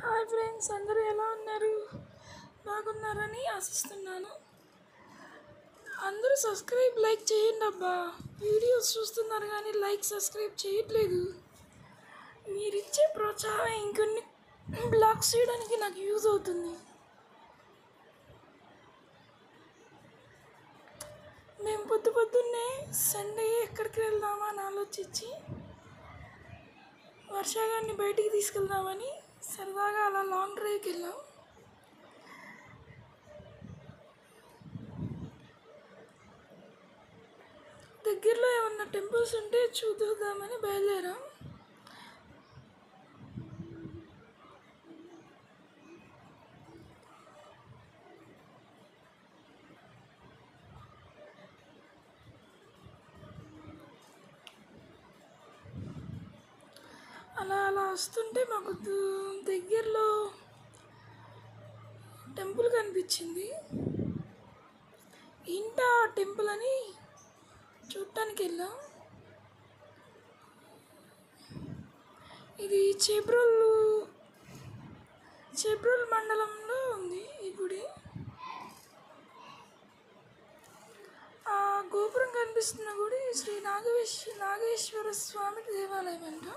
Hi friends, అందరూ ఎలా ఉన్నారు? బాగున్నారని ఆశిస్తున్నాను. అందరూ సబ్స్క్రైబ్ లైక్ చేయండి అబ్బా. వీడియోస్ చూస్తున్నారు కానీ లైక్ సబ్స్క్రైబ్ చేయట్లేదు. మీరిచ్చే ప్రోత్సాహం ఇంకొన్ని బ్లాగ్స్ చేయడానికి నాకు యూజ్ అవుతుంది. మేము పొద్దున్నే సండే ఎక్కడికి వెళ్దామా అని ఆలోచించి వర్షాగాన్ని బయటికి తీసుకెళ్దామని సరదాగా అలా లాంగ్ డ్రైవ్కి వెళ్ళాం. దగ్గరలో ఏమన్నా టెంపుల్స్ ఉంటే చూద్దామని బయలుదేరాం. అలా వస్తుంటే మాకు దగ్గరలో టెంపుల్ కనిపించింది. ఇంటా టెంపుల్ అని చూడటానికి వెళ్ళాం. ఇది చేబ్రోల్ మండలంలో ఉంది ఈ గుడి. ఆ గోపురం కనిపిస్తున్న గుడి శ్రీ నాగేశ్వర స్వామి దేవాలయం అంట.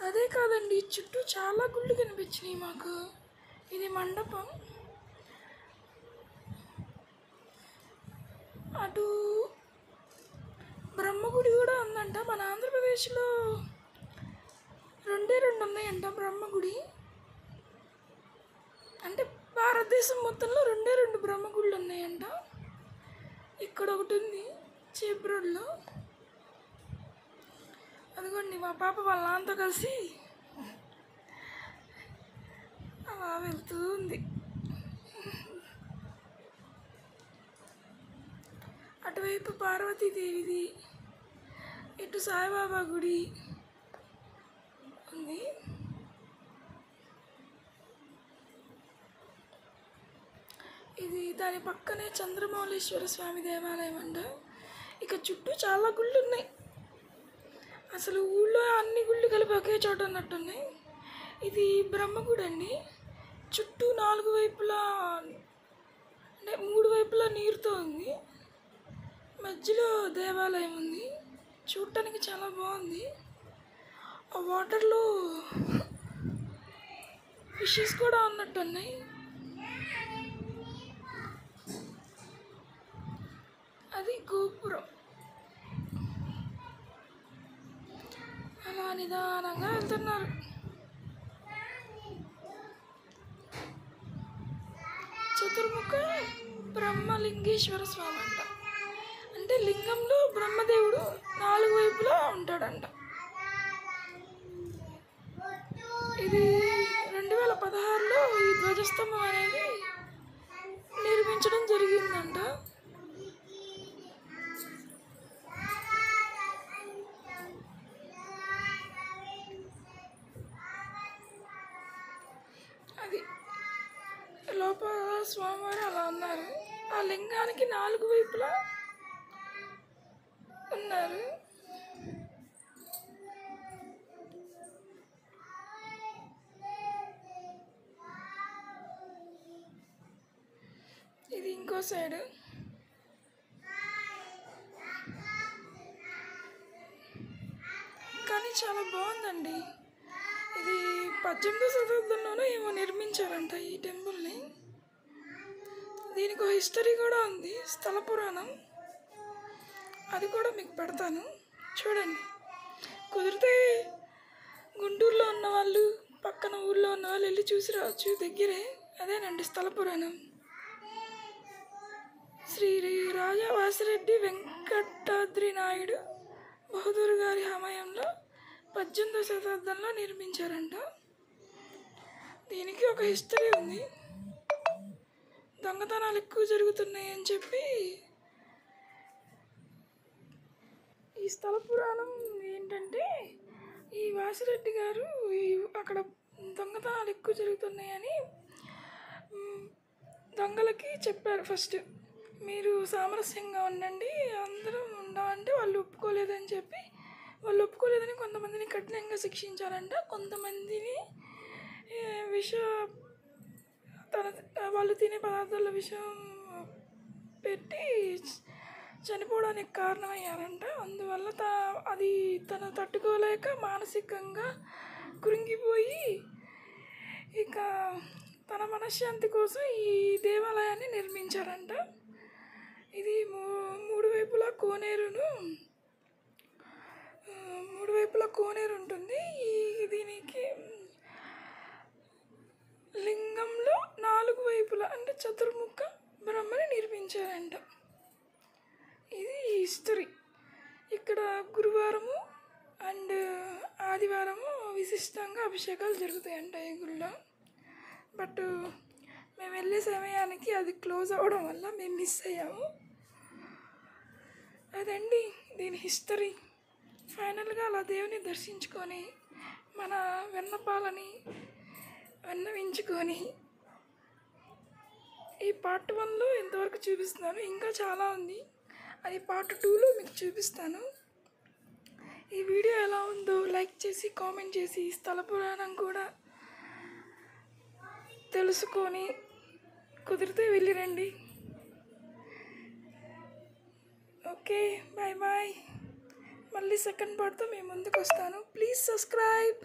అదే కాదండి, చుట్టూ చాలా గుళ్ళు కనిపించినాయి మాకు. ఇది మండపం. అటు బ్రహ్మగుడి కూడా ఉందంట. మన ఆంధ్రప్రదేశ్లో రెండు ఉన్నాయంట బ్రహ్మగుడి. అంటే భారతదేశం మొత్తంలో రెండు బ్రహ్మగుళ్ళు ఉన్నాయంట. ఇక్కడ ఒకటి ఉంది చేబ్రోల్లో. అదిగోండి మా పాప వాళ్ళ నాన్నతో కలిసి అలా వెళ్తూ ఉంది. అటువైపు పార్వతీదేవిది, ఇటు సాయిబాబా గుడి ఉంది. ఇది దాని పక్కనే చంద్రమౌళీశ్వర స్వామి దేవాలయం అంట. ఇక చుట్టూ చాలా గుళ్ళు ఉన్నాయి. అసలు ఊళ్ళో అన్ని గుళ్ళు కలిపి ఒకే చోట ఉన్నట్టున్నాయి. ఇది బ్రహ్మగుడి అండి. చుట్టూ 4 వైపులా అంటే 3 వైపులా నీరుతో ఉంది. మధ్యలో దేవాలయం ఉంది. చూడటానికి చాలా బాగుంది. ఆ వాటర్లో ఫిషెస్ కూడా ఉన్నట్టున్నాయి. అది గోపురం. అలా నిదానంగా వెళ్తున్నారు. చతుర్ముఖ బ్రహ్మలింగేశ్వర స్వామి అంట. అంటే లింగంలో బ్రహ్మదేవుడు 4 వైపులా ఉంటాడంట. ఇది 2016లో ఈ ధ్వజస్తంభం అనేది నిర్మించడం జరిగిందంట. అది లోపల స్వామివారు అలా ఉన్నారు. ఆ లింగానికి 4 వైపులా ఉన్నారు. ఇది ఇంకో సైడు. కానీ చాలా బాగుందండి. ఇది 18వ శతాబ్దంలోనూ ఏమో నిర్మించారంట ఈ టెంపుల్ని. దీనికి ఒక హిస్టరీ కూడా ఉంది, స్థల పురాణం. అది కూడా మీకు పెడతాను, చూడండి. కుదిరితే గుంటూరులో ఉన్నవాళ్ళు, పక్కన ఊళ్ళో ఉన్నవాళ్ళు వెళ్ళి చూసి రావచ్చు. దగ్గరే అదేనండి స్థల పురాణం. శ్రీ రాజా వాసిరెడ్డి వెంకటాద్రి నాయుడు బహదూర్ గారి హయాంలో 18వ శతాబ్దంలో నిర్మించారంట. దీనికి ఒక హిస్టరీ ఉంది. దొంగతనాలు ఎక్కువ జరుగుతున్నాయి అని చెప్పి ఈ స్థల పురాణం ఏంటంటే, ఈ వాసిరెడ్డి గారు అక్కడ దొంగతనాలు ఎక్కువ జరుగుతున్నాయని దొంగలకి చెప్పారు. ఫస్ట్ మీరు సామరస్యంగా ఉండండి, అందరం ఉండాలంటే వాళ్ళు ఒప్పుకోలేదని చెప్పి వాళ్ళు ఒప్పుకోలేదని కొంతమందిని కఠినంగా శిక్షించారంట, కొంతమందిని విష వాళ్ళు తినే పదార్థాల్లో విషం పెట్టి చనిపోవడానికి కారణమయ్యారంట. అందువల్ల అది తను తట్టుకోలేక మానసికంగా కృంగిపోయి ఇక తన మనశ్శాంతి కోసం ఈ దేవాలయాన్ని నిర్మించారంట. ఇది మూడు వైపులా కోనేరు ఉంటుంది. దీనికి లింగంలో 4 వైపులా అంటే చతుర్ముఖ బ్రహ్మని నిర్మించారంట. ఇది హిస్టరీ. ఇక్కడ గురువారము అండ్ ఆదివారము విశిష్టంగా అభిషేకాలు జరుగుతాయంట ఈ గుళ్ళో. బట్ మేము వెళ్ళే సమయానికి అది క్లోజ్ అవ్వడం వల్ల మేము మిస్ అయ్యాము. అదండి దీని హిస్టరీ. ఫైనల్గా అలా దేవుని దర్శించుకొని మన విన్నపాలని విన్నవించుకొని ఈ పార్ట్ 1లో ఇంతవరకు చూపిస్తున్నాను. ఇంకా చాలా ఉంది, అది పార్ట్ 2లో మీకు చూపిస్తాను. ఈ వీడియో ఎలా ఉందో లైక్ చేసి కామెంట్ చేసి స్థల పురాణం కూడా తెలుసుకొని కుదిరితే వెళ్ళిరండి. Okay, bye bye. మళ్ళీ సెకండ్ పార్ట్తో మీ ముందుకు వస్తాను. Please subscribe.